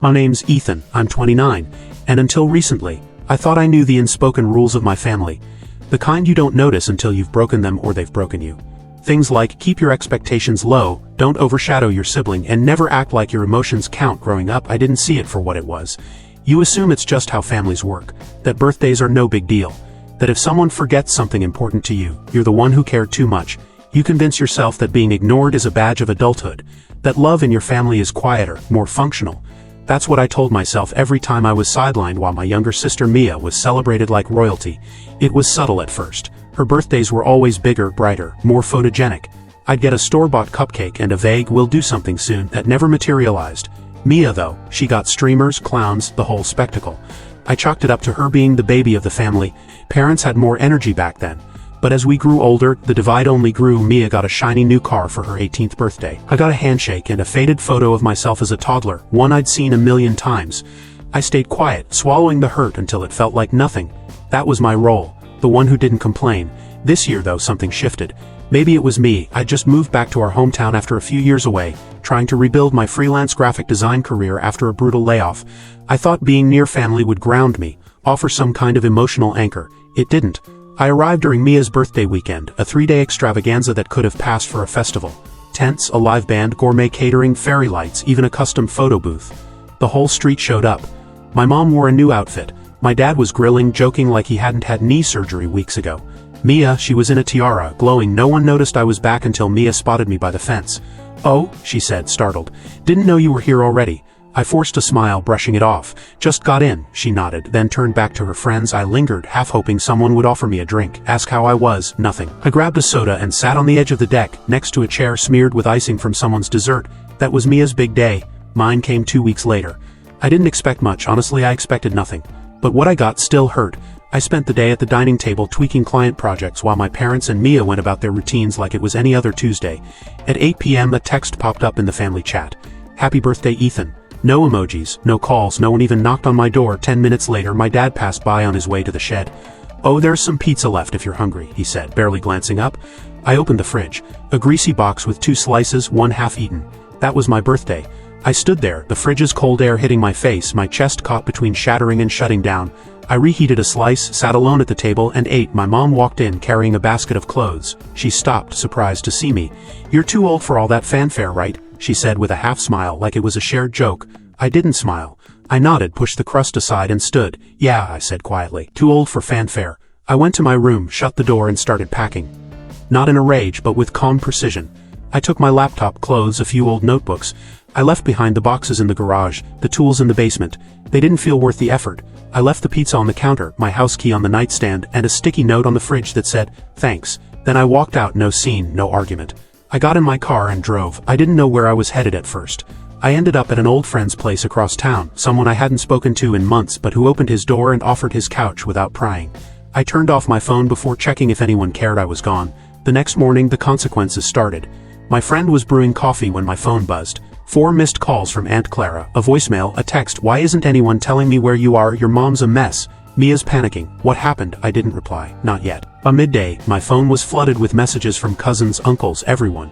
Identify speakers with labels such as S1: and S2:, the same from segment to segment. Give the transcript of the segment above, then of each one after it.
S1: My name's Ethan, I'm 29, and until recently, I thought I knew the unspoken rules of my family. The kind you don't notice until you've broken them or they've broken you. Things like keep your expectations low, don't overshadow your sibling, and never act like your emotions count. Growing up, I didn't see it for what it was. You assume it's just how families work, that birthdays are no big deal, that if someone forgets something important to you, you're the one who cared too much. You convince yourself that being ignored is a badge of adulthood, that love in your family is quieter, more functional. That's what I told myself every time I was sidelined while my younger sister Mia was celebrated like royalty. It was subtle at first. Her birthdays were always bigger, brighter, more photogenic. I'd get a store-bought cupcake and a vague "we'll do something soon" that never materialized. Mia, though, she got streamers, clowns, the whole spectacle. I chalked it up to her being the baby of the family. Parents had more energy back then. But as we grew older, the divide only grew. Mia got a shiny new car for her 18th birthday. I got a handshake and a faded photo of myself as a toddler, one I'd seen a million times. I stayed quiet, swallowing the hurt until it felt like nothing. That was my role, the one who didn't complain. This year, though, something shifted. Maybe it was me. I'd just moved back to our hometown after a few years away, trying to rebuild my freelance graphic design career after a brutal layoff. I thought being near family would ground me, offer some kind of emotional anchor. It didn't. I arrived during Mia's birthday weekend, a 3-day extravaganza that could have passed for a festival. Tents, a live band, gourmet catering, fairy lights, even a custom photo booth. The whole street showed up. My mom wore a new outfit. My dad was grilling, joking like he hadn't had knee surgery weeks ago. Mia, she was in a tiara, glowing. No one noticed I was back until Mia spotted me by the fence. "Oh," she said, startled. "Didn't know you were here already." I forced a smile, brushing it off. "Just got in," she nodded, then turned back to her friends. I lingered, half hoping someone would offer me a drink. Ask how I was. Nothing. I grabbed a soda and sat on the edge of the deck, next to a chair smeared with icing from someone's dessert. That was Mia's big day. Mine came 2 weeks later. I didn't expect much. Honestly, I expected nothing. But what I got still hurt. I spent the day at the dining table tweaking client projects while my parents and Mia went about their routines like it was any other Tuesday. At 8 p.m. a text popped up in the family chat. "Happy birthday, Ethan." No emojis, no calls, no one even knocked on my door. 10 minutes later, my dad passed by on his way to the shed. "Oh, there's some pizza left if you're hungry," he said, barely glancing up. I opened the fridge. A greasy box with 2 slices, one half eaten. That was my birthday. I stood there, the fridge's cold air hitting my face, my chest caught between shattering and shutting down. I reheated a slice, sat alone at the table, and ate. My mom walked in carrying a basket of clothes. She stopped, surprised to see me. "You're too old for all that fanfare, right?" she said with a half smile, like it was a shared joke. I didn't smile. I nodded, pushed the crust aside, and stood. "Yeah," I said quietly. "Too old for fanfare." I went to my room, shut the door, and started packing. Not in a rage, but with calm precision. I took my laptop, clothes, a few old notebooks. I left behind the boxes in the garage, the tools in the basement. They didn't feel worth the effort. I left the pizza on the counter, my house key on the nightstand, and a sticky note on the fridge that said, "Thanks." Then I walked out, no scene, no argument. I got in my car and drove. I didn't know where I was headed at first. I ended up at an old friend's place across town, someone I hadn't spoken to in months but who opened his door and offered his couch without prying. I turned off my phone before checking if anyone cared I was gone. The next morning, the consequences started. My friend was brewing coffee when my phone buzzed. 4 missed calls from Aunt Clara, a voicemail, a text. "Why isn't anyone telling me where you are? Your mom's a mess." Mia's panicking. "What happened?" I didn't reply. Not yet. By midday, my phone was flooded with messages from cousins, uncles, everyone.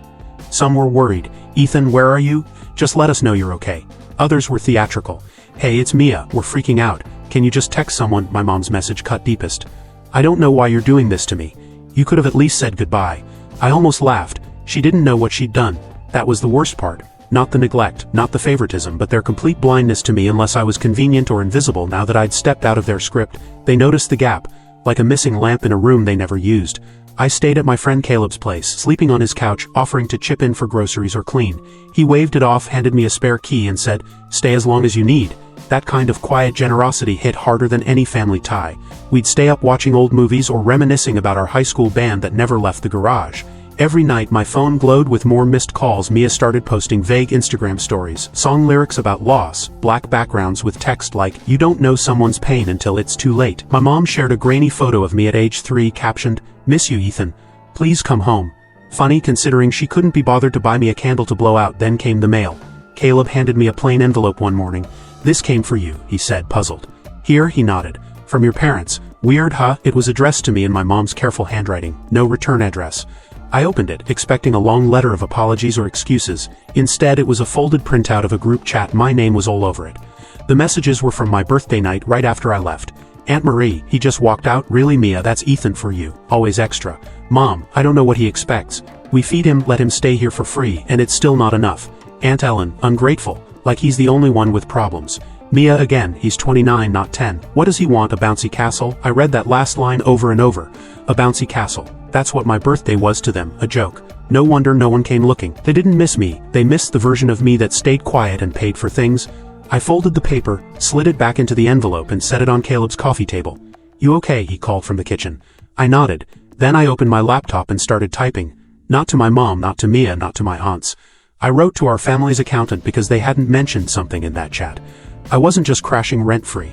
S1: Some were worried. "Ethan, where are you? Just let us know you're okay." Others were theatrical. "Hey, it's Mia, we're freaking out. Can you just text someone?" My mom's message cut deepest. "I don't know why you're doing this to me. You could have at least said goodbye." I almost laughed. She didn't know what she'd done. That was the worst part. Not the neglect, not the favoritism, but their complete blindness to me unless I was convenient or invisible. Now that I'd stepped out of their script, they noticed the gap, like a missing lamp in a room they never used. I stayed at my friend Caleb's place, sleeping on his couch, offering to chip in for groceries or clean. He waved it off, handed me a spare key, and said, "Stay as long as you need." That kind of quiet generosity hit harder than any family tie. We'd stay up watching old movies or reminiscing about our high school band that never left the garage. Every night my phone glowed with more missed calls. Mia started posting vague Instagram stories, song lyrics about loss, black backgrounds with text like, "You don't know someone's pain until it's too late." My mom shared a grainy photo of me at age 3, captioned, "Miss you, Ethan. Please come home." Funny considering she couldn't be bothered to buy me a candle to blow out. Then came the mail. Caleb handed me a plain envelope one morning. "This came for you," he said, puzzled. "Here," he nodded. "From your parents. Weird, huh?" It was addressed to me in my mom's careful handwriting. No return address. I opened it, expecting a long letter of apologies or excuses. Instead, it was a folded printout of a group chat. My name was all over it. The messages were from my birthday night right after I left. Aunt Marie, he just walked out. Really, Mia, that's Ethan for you. Always extra. Mom, I don't know what he expects. We feed him, let him stay here for free, and it's still not enough. Aunt Ellen, ungrateful. Like he's the only one with problems. Mia again, he's 29 not 10. What does he want, a bouncy castle? I read that last line over and over. A bouncy castle. That's what my birthday was to them, a joke. No wonder no one came looking. They didn't miss me, they missed the version of me that stayed quiet and paid for things. I folded the paper, slid it back into the envelope and set it on Caleb's coffee table. You okay? He called from the kitchen. I nodded. Then I opened my laptop and started typing. Not to my mom, not to Mia, not to my aunts. I wrote to our family's accountant because they hadn't mentioned something in that chat. I wasn't just crashing rent-free.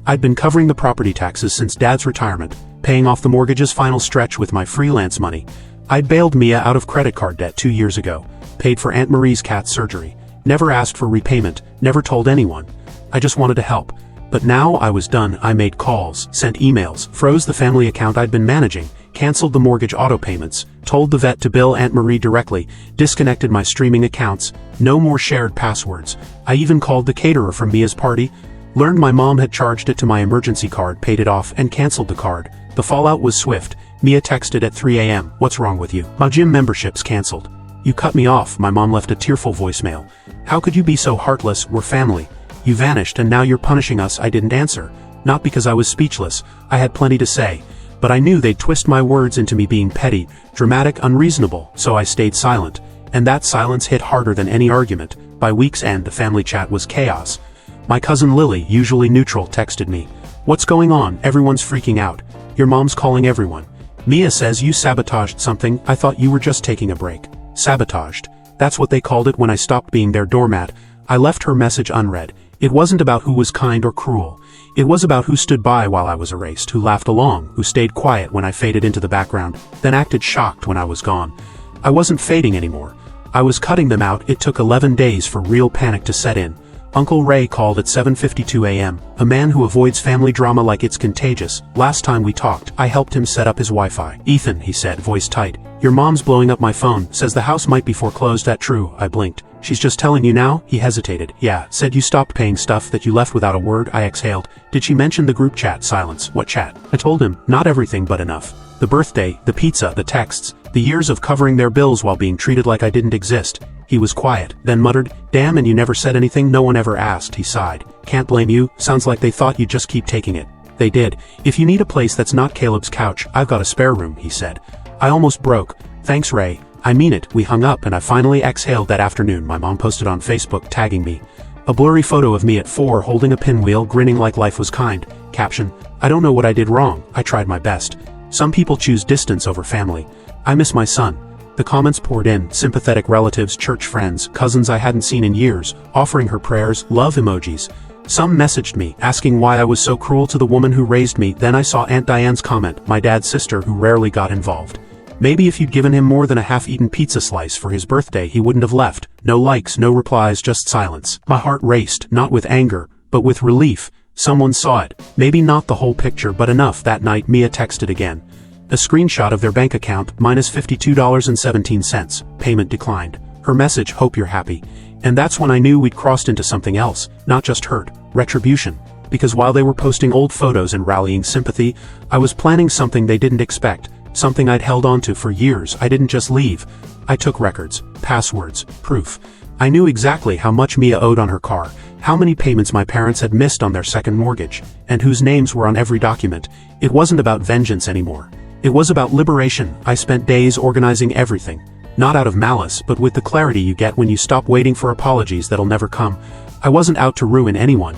S1: I'd been covering the property taxes since Dad's retirement, paying off the mortgage's final stretch with my freelance money. I'd bailed Mia out of credit card debt 2 years ago, paid for Aunt Marie's cat's surgery, never asked for repayment, never told anyone. I just wanted to help. But now I was done. I made calls, sent emails, froze the family account I'd been managing, canceled the mortgage auto payments, told the vet to bill Aunt Marie directly, disconnected my streaming accounts, no more shared passwords. I even called the caterer from Mia's party, learned my mom had charged it to my emergency card, paid it off, and canceled the card. The fallout was swift. Mia texted at 3 a.m. What's wrong with you? My gym membership's canceled. You cut me off. My mom left a tearful voicemail. How could you be so heartless? We're family. You vanished and now you're punishing us. I didn't answer. Not because I was speechless. I had plenty to say. But I knew they'd twist my words into me being petty, dramatic, unreasonable, so I stayed silent. And that silence hit harder than any argument. By week's end, the family chat was chaos. My cousin Lily, usually neutral, texted me. What's going on? Everyone's freaking out. Your mom's calling everyone. Mia says you sabotaged something. I thought you were just taking a break. Sabotaged. That's what they called it when I stopped being their doormat. I left her message unread. It wasn't about who was kind or cruel. It was about who stood by while I was erased, who laughed along, who stayed quiet when I faded into the background, then acted shocked when I was gone. I wasn't fading anymore. I was cutting them out. It took 11 days for real panic to set in. Uncle Ray called at 7:52 a.m., a man who avoids family drama like it's contagious. Last time we talked, I helped him set up his Wi-Fi. Ethan, he said, voice tight. Your mom's blowing up my phone, says the house might be foreclosed. That true? I blinked. She's just telling you now? He hesitated. Yeah, said you stopped paying stuff, that you left without a word. I exhaled. Did she mention the group chat? Silence. What chat? I told him, not everything but enough. The birthday, the pizza, the texts, the years of covering their bills while being treated like I didn't exist. He was quiet, then muttered, damn, and you never said anything? No one ever asked. He sighed. Can't blame you. Sounds like they thought you'd just keep taking it. They did. If you need a place that's not Caleb's couch, I've got a spare room, he said. I almost broke. Thanks, Ray. I mean it. We hung up and I finally exhaled. That afternoon, my mom posted on Facebook tagging me. A blurry photo of me at 4 holding a pinwheel, grinning like life was kind. Caption, I don't know what I did wrong. I tried my best. Some people choose distance over family. I miss my son. The comments poured in, sympathetic relatives, church friends, cousins I hadn't seen in years, offering her prayers, love emojis. Some messaged me, asking why I was so cruel to the woman who raised me. Then I saw Aunt Diane's comment, my dad's sister who rarely got involved. Maybe if you'd given him more than a half-eaten pizza slice for his birthday he wouldn't have left. No likes, no replies, just silence. My heart raced, not with anger, but with relief. Someone saw it. Maybe not the whole picture, but enough. That night Mia texted again. A screenshot of their bank account, minus $52.17. Payment declined. Her message, hope you're happy. And that's when I knew we'd crossed into something else, not just hurt, retribution. Because while they were posting old photos and rallying sympathy, I was planning something they didn't expect. Something I'd held onto for years. I didn't just leave. I took records, passwords, proof. I knew exactly how much Mia owed on her car, how many payments my parents had missed on their second mortgage, and whose names were on every document. It wasn't about vengeance anymore. It was about liberation. I spent days organizing everything. Not out of malice, but with the clarity you get when you stop waiting for apologies that'll never come. I wasn't out to ruin anyone.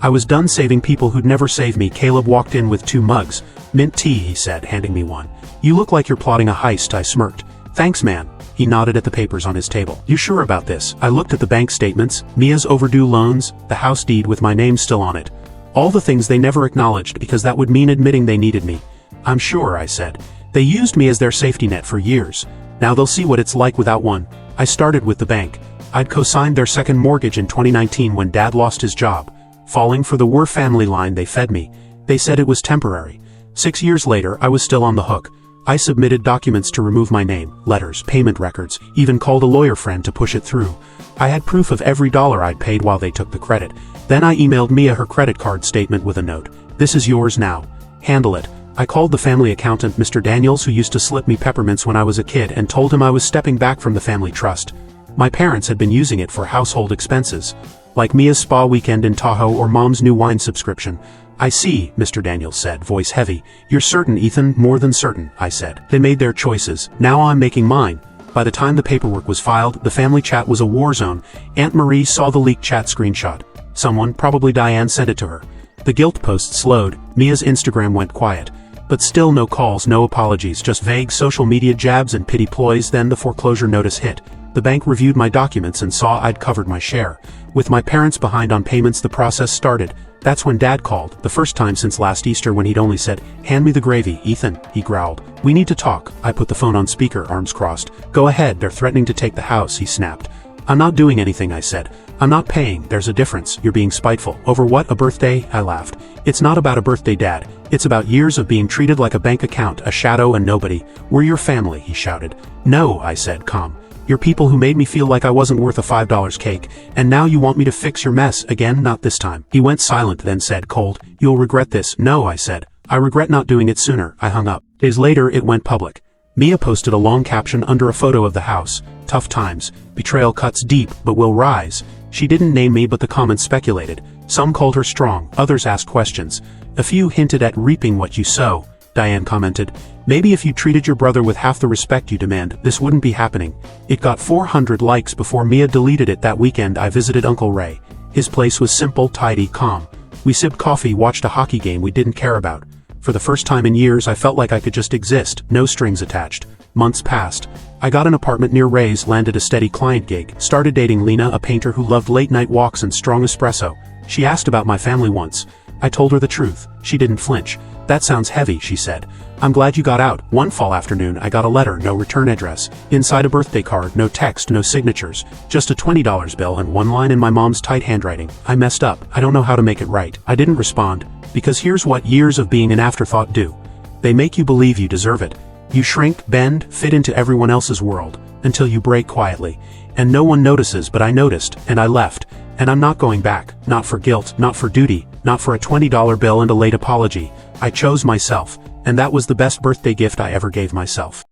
S1: I was done saving people who'd never save me. Caleb walked in with 2 mugs. Mint tea, he said, handing me one. You look like you're plotting a heist. I smirked. Thanks, man. He nodded at the papers on his table. You sure about this? I looked at the bank statements, Mia's overdue loans, the house deed with my name still on it. All the things they never acknowledged because that would mean admitting they needed me. I'm sure, I said. They used me as their safety net for years. Now they'll see what it's like without one. I started with the bank. I'd co-signed their second mortgage in 2019 when Dad lost his job. Falling for the "we're family" line they fed me. They said it was temporary. 6 years later, I was still on the hook. I submitted documents to remove my name, letters, payment records, even called a lawyer friend to push it through. I had proof of every dollar I'd paid while they took the credit. Then I emailed Mia her credit card statement with a note. This is yours now. Handle it. I called the family accountant, Mr. Daniels, who used to slip me peppermints when I was a kid, and told him I was stepping back from the family trust. My parents had been using it for household expenses, like Mia's spa weekend in Tahoe or Mom's new wine subscription. I see, Mr. Daniels said, voice heavy. You're certain, Ethan? More than certain, I said. They made their choices. Now I'm making mine. By the time the paperwork was filed, the family chat was a war zone. Aunt Marie saw the leaked chat screenshot. Someone, probably Diane, sent it to her. The guilt post slowed. Mia's Instagram went quiet. But still no calls, no apologies, just vague social media jabs and pity ploys. Then the foreclosure notice hit. The bank reviewed my documents and saw I'd covered my share. With my parents behind on payments, the process started. That's when Dad called, the first time since last Easter, when he'd only said, "Hand me the gravy, Ethan," he growled. "We need to talk." I put the phone on speaker, arms crossed. "Go ahead, they're threatening to take the house," he snapped. "I'm not doing anything," I said. "I'm not paying, there's a difference. You're being spiteful." "Over what, a birthday?" I laughed. "It's not about a birthday, Dad. It's about years of being treated like a bank account, a shadow and nobody. We're your family," he shouted. "No," I said, calm. "You're people who made me feel like I wasn't worth a $5 cake, and now you want me to fix your mess again? Not this time." He went silent, then said cold, "You'll regret this." "No," I said. "I regret not doing it sooner." I hung up. Days later, it went public. Mia posted a long caption under a photo of the house. "Tough times. Betrayal cuts deep, but will rise." She didn't name me, but the comments speculated. Some called her strong, others asked questions. A few hinted at reaping what you sow. Diane commented, "Maybe if you treated your brother with half the respect you demand, this wouldn't be happening." It got 400 likes before Mia deleted it. That weekend I visited Uncle Ray. His place was simple, tidy, calm. We sipped coffee, watched a hockey game we didn't care about. For the first time in years, I felt like I could just exist, no strings attached. Months passed. I got an apartment near Ray's, landed a steady client gig, started dating Lena, a painter who loved late-night walks and strong espresso. She asked about my family once. I told her the truth. She didn't flinch. "That sounds heavy," she said. "I'm glad you got out." One fall afternoon, I got a letter, no return address. Inside a birthday card, no text, no signatures. Just a $20 bill and one line in my mom's tight handwriting. "I messed up. I don't know how to make it right." I didn't respond, because here's what years of being an afterthought do. They make you believe you deserve it. You shrink, bend, fit into everyone else's world, until you break quietly. And no one notices, but I noticed, and I left. And I'm not going back. Not for guilt, not for duty, not for a $20 bill and a late apology. I chose myself, and that was the best birthday gift I ever gave myself.